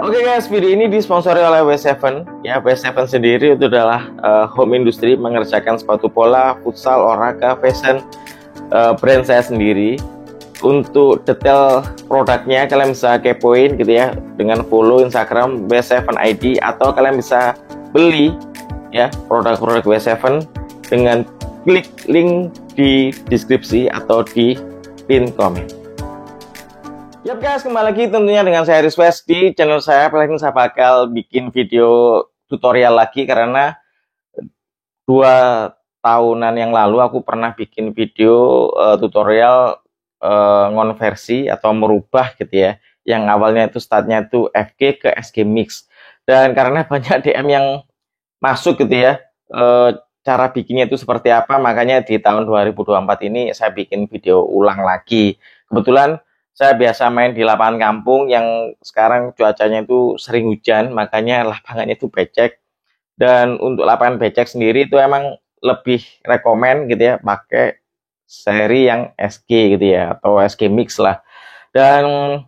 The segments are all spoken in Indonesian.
Oke guys, video ini disponsori oleh W7. Ya, W7 sendiri itu adalah home industry, mengerjakan sepatu bola, futsal, olahraga, fashion, brand saya sendiri. Untuk detail produknya kalian bisa kepoin gitu ya, dengan follow Instagram W7 ID, atau kalian bisa beli ya produk-produk W7 dengan klik link di deskripsi atau di pin komen. Yap guys, kembali lagi tentunya dengan saya Rizwes di channel saya. Kali ini saya bakal bikin video tutorial lagi, karena 2 tahunan yang lalu aku pernah bikin video tutorial ngonversi atau merubah gitu ya, yang awalnya itu startnya itu FG ke SG Mix. Dan karena banyak DM yang masuk gitu ya, cara bikinnya itu seperti apa, makanya di tahun 2024 ini saya bikin video ulang lagi. Kebetulan saya biasa main di lapangan kampung yang sekarang cuacanya itu sering hujan, makanya lapangannya itu becek. Dan untuk lapangan becek sendiri itu emang lebih rekomen gitu ya pakai seri yang SG gitu ya, atau SG Mix lah. Dan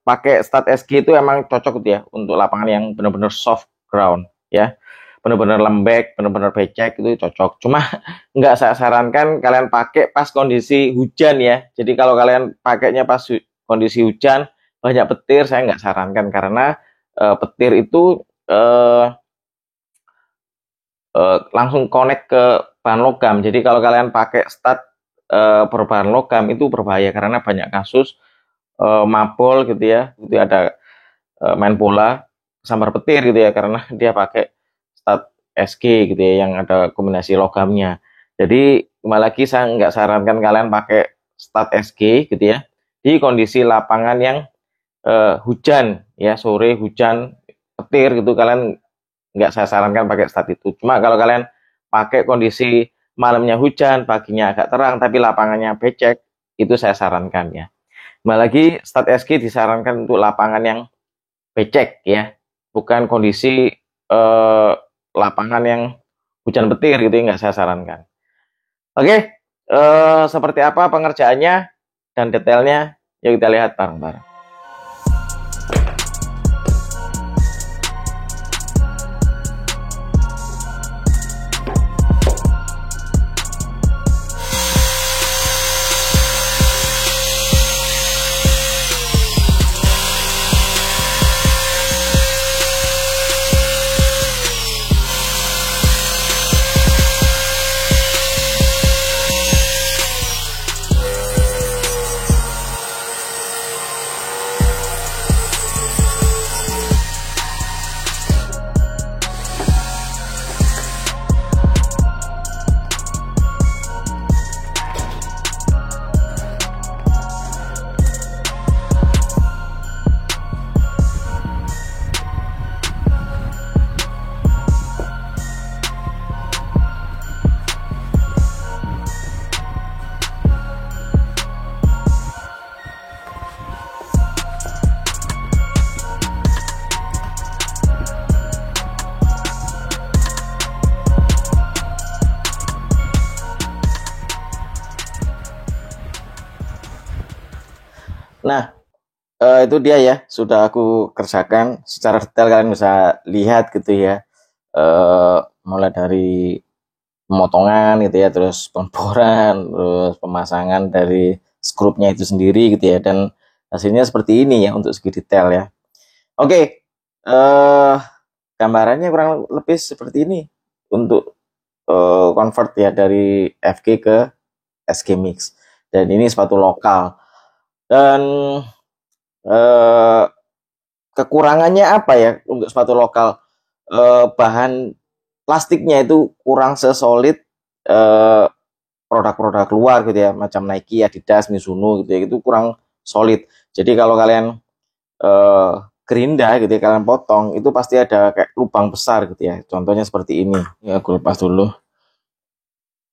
pakai stat SG itu emang cocok gitu ya untuk lapangan yang benar-benar soft ground ya, benar-benar lembek, benar-benar becek, itu cocok. Cuma nggak saya sarankan kalian pakai pas kondisi hujan ya. Jadi kalau kalian pakainya pas kondisi hujan banyak petir, saya nggak sarankan, karena petir itu langsung connect ke bahan logam. Jadi kalau kalian pakai stat berbahan logam itu berbahaya, karena banyak kasus mabol gitu ya, itu ada main bola sambar petir gitu ya, karena dia pakai stat SG gitu ya yang ada kombinasi logamnya. Jadi kembali lagi, saya nggak sarankan kalian pakai stat SG gitu ya di kondisi lapangan yang hujan ya, sore hujan petir gitu, kalian nggak saya sarankan pakai stat itu. Cuma kalau kalian pakai kondisi malamnya hujan, paginya agak terang tapi lapangannya becek, itu saya sarankan ya. Kembali lagi, stat SG disarankan untuk lapangan yang becek ya, bukan kondisi lapangan yang hujan petir gitu ya, nggak saya sarankan. Oke, seperti apa pengerjaannya dan detailnya, yuk kita lihat bareng-bareng. Nah, itu dia ya, sudah aku kerjakan secara detail, kalian bisa lihat gitu ya. Mulai dari pemotongan gitu ya, terus pemboran, terus pemasangan dari skrupnya itu sendiri gitu ya, dan hasilnya seperti ini ya untuk segi detail ya. Oke, gambarannya kurang lebih seperti ini untuk convert ya dari FG ke SG Mix, dan ini sepatu lokal. Dan kekurangannya apa ya untuk sepatu lokal? Bahan plastiknya itu kurang sesolid produk-produk luar gitu ya, macam Nike, Adidas, Mizuno gitu ya, itu kurang solid. Jadi kalau kalian gerinda gitu ya, kalian potong, itu pasti ada kayak lubang besar gitu ya. Contohnya seperti ini. Ya, aku lepas dulu.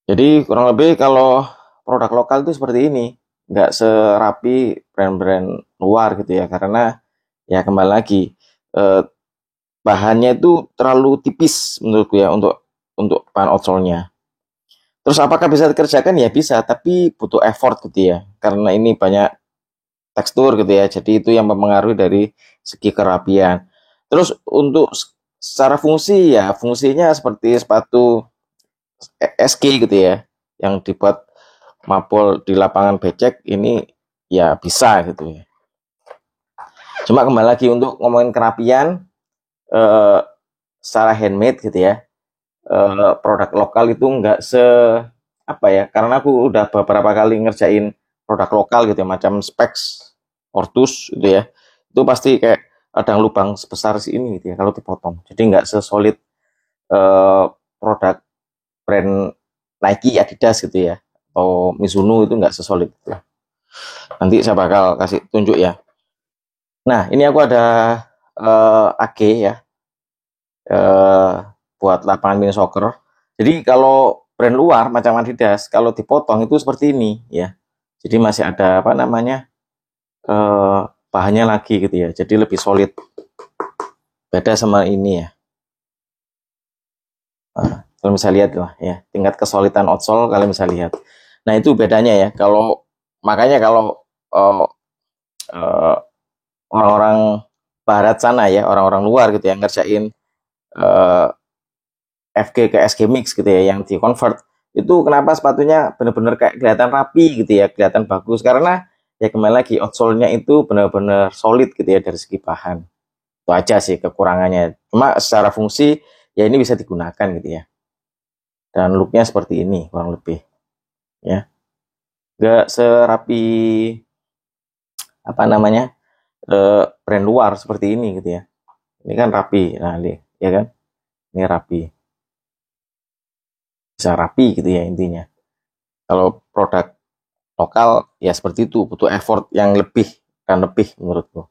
Jadi kurang lebih kalau produk lokal itu seperti ini, nggak serapi brand-brand luar gitu ya, karena ya kembali lagi bahannya itu terlalu tipis menurutku ya untuk bahan outsole-nya. Terus apakah bisa dikerjakan? Ya bisa, tapi butuh effort gitu ya, karena ini banyak tekstur gitu ya. Jadi itu yang mempengaruhi dari segi kerapian. Terus untuk secara fungsi ya, fungsinya seperti sepatu SK gitu ya, yang dibuat mapol di lapangan becek ini ya bisa gitu ya. Cuma kembali lagi untuk ngomongin kerapian eh, secara handmade gitu ya, produk lokal itu nggak se apa ya, karena aku udah beberapa kali ngerjain produk lokal gitu ya, macam Specs, Ortus gitu ya, itu pasti kayak ada lubang sebesar ini gitu ya kalau dipotong, jadi nggak sesolid produk brand Nike, Adidas gitu ya, atau Mizuno, itu nggak sesolid itu. Nanti saya bakal kasih tunjuk ya. Nah ini aku ada AG ya, eh, buat lapangan mini soccer. Jadi kalau brand luar macam Adidas, kalau dipotong itu seperti ini ya. Jadi masih ada apa namanya, bahannya lagi gitu ya. Jadi lebih solid. Beda sama ini ya. Nah, kalian bisa lihat lah ya, tingkat kesolidan outsole kalian bisa lihat. Nah itu bedanya ya. Kalau makanya kalau uh, uh, orang-orang barat sana ya, orang-orang luar gitu yang ngerjain uh, FG ke SG Mix gitu ya, yang di convert itu kenapa sepatunya benar-benar kayak kelihatan rapi gitu ya, kelihatan bagus, karena ya kembali lagi outsole-nya itu benar-benar solid gitu ya dari segi bahan. Itu aja sih kekurangannya. Cuma secara fungsi ya ini bisa digunakan gitu ya. Dan looknya seperti ini kurang lebih ya. Gak serapi apa namanya, brand luar seperti ini gitu ya. Ini kan rapi, nah ini ya kan, ini rapi, bisa rapi gitu ya intinya. Kalau produk lokal ya seperti itu, butuh effort yang lebih dan lebih menurutku.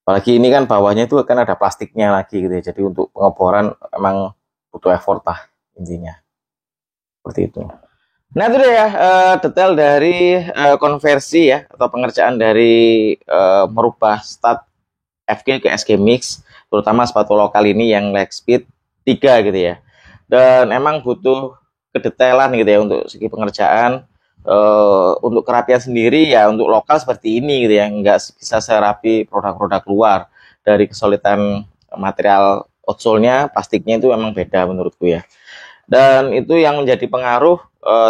Apalagi ini kan bawahnya itu kan ada plastiknya lagi gitu ya, jadi untuk pengeboran emang butuh effort lah intinya, seperti itu. Nah itu ya, detail dari konversi ya, atau pengerjaan dari merubah stat FG ke SG Mix, terutama sepatu lokal ini yang leg speed 3 gitu ya. Dan emang butuh kedetailan gitu ya untuk segi pengerjaan. Untuk kerapian sendiri ya untuk lokal seperti ini gitu ya, nggak bisa serapi produk-produk luar. Dari kesulitan material outsole-nya, plastiknya itu memang beda menurutku ya. Dan itu yang menjadi pengaruh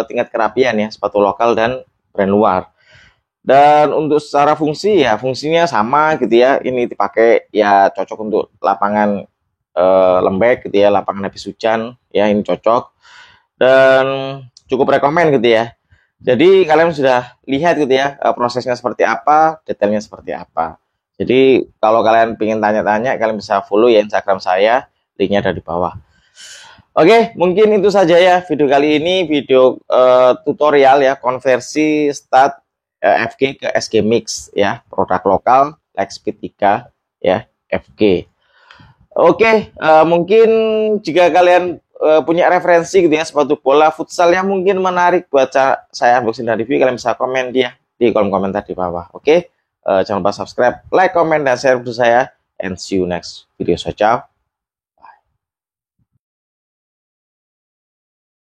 tingkat kerapian ya sepatu lokal dan brand luar. Dan untuk secara fungsi ya fungsinya sama gitu ya. Ini dipakai ya cocok untuk lapangan lembek gitu ya, lapangan habis hujan ya, ini cocok dan cukup rekomen gitu ya. Jadi kalian sudah lihat gitu ya prosesnya seperti apa, detailnya seperti apa. Jadi kalau kalian ingin tanya-tanya, kalian bisa follow ya Instagram saya, linknya ada di bawah. Oke, mungkin itu saja ya video kali ini, video tutorial ya konversi stat FG ke SG Mix ya, produk lokal Lightspeed 3 ya, FG. Oke, mungkin jika kalian punya referensi gitu ya sepatu bola futsal yang mungkin menarik buat saya unboxing dan review, kalian bisa komen dia di kolom komentar di bawah. Oke, jangan lupa subscribe, like, comment, dan share video saya, and see you next video. So, ciao.